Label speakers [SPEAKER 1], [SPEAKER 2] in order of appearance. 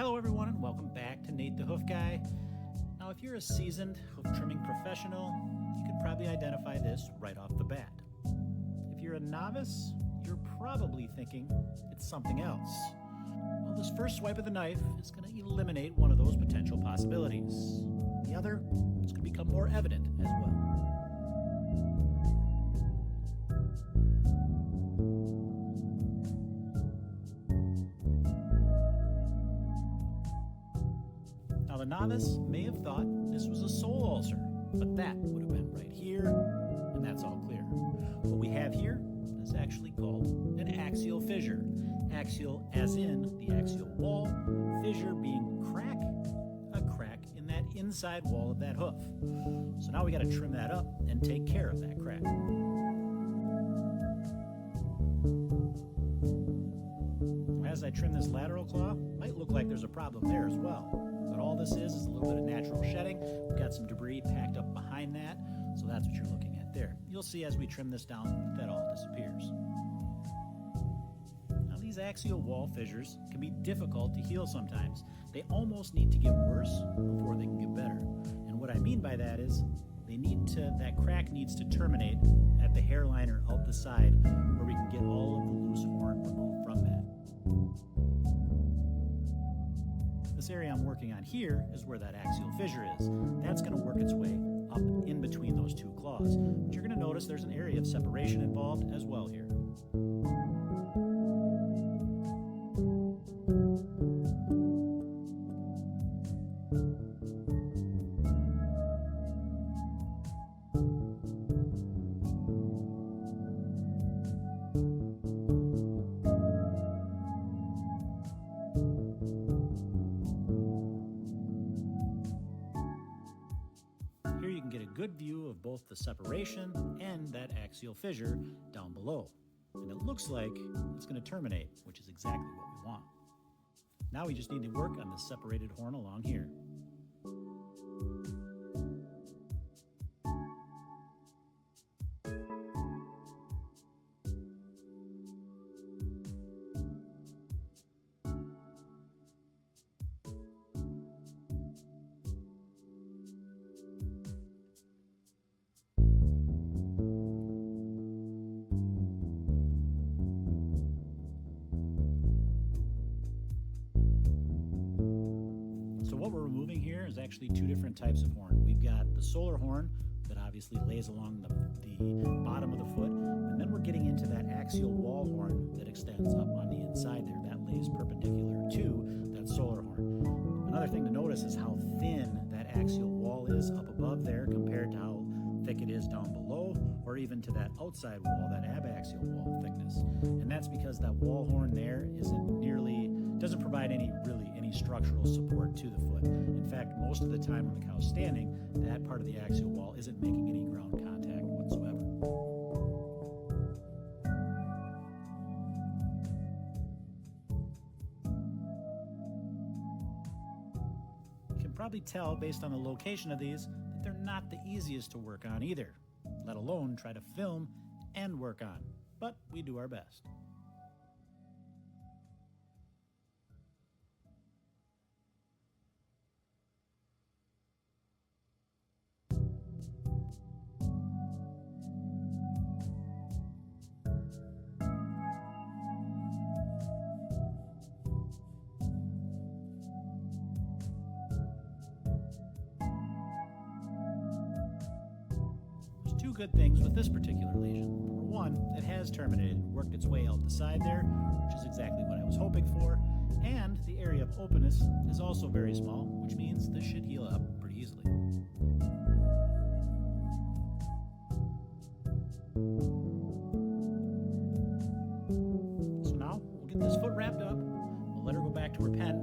[SPEAKER 1] Hello everyone and welcome back to Nate the Hoof Guy. Now if you're a seasoned hoof trimming professional, you could probably identify this right off the bat. If you're a novice, you're probably thinking it's something else. Well, this first swipe of the knife is going to eliminate one of those potential possibilities. The other is going to become more evident as well. Now the novice may have thought this was a sole ulcer, but that would have been right here, and that's all clear. What we have here is actually called an axial fissure. Axial as in the axial wall, fissure being a crack in that inside wall of that hoof. So now we got to trim that up and take care of that crack. As I trim this lateral claw, might look like there's a problem there as well. But all this is a little bit of natural shedding. We've got some debris packed up behind that, so that's what you're looking at there. You'll see as we trim this down that all disappears. Now these axial wall fissures can be difficult to heal sometimes. They almost need to get worse before they can get better. And what I mean by that is that crack needs to terminate at the hairline or out the side where we can get all of the loose horn removed from that. This area I'm working on here is where that axial fissure is. That's going to work its way up in between those two claws. But you're going to notice there's an area of separation involved as well here. Here you can get a good view of both the separation and that axial fissure down below. And it looks like it's going to terminate, which is exactly what we want. Now we just need to work on the separated horn along here. So what we're removing here is actually two different types of horn. We've got the solar horn that obviously lays along the bottom of the foot, and then we're getting into that axial wall horn that extends up on the inside there. That lays perpendicular to that solar horn. Another thing to notice is how thin that axial wall is up above there compared to how thick it is down below, or even to that outside wall, that abaxial wall thickness. And that's because that wall horn there doesn't provide any structural support to the foot. In fact, most of the time when the cow's standing, that part of the axial wall isn't making any ground contact whatsoever. You can probably tell based on the location of these that they're not the easiest to work on either, let alone try to film and work on. But we do our best. Two good things with this particular lesion. Number one, it has terminated, worked its way out the side there, which is exactly what I was hoping for, and the area of openness is also very small, which means this should heal up pretty easily. So now we'll get this foot wrapped up, we'll let her go back to her pen,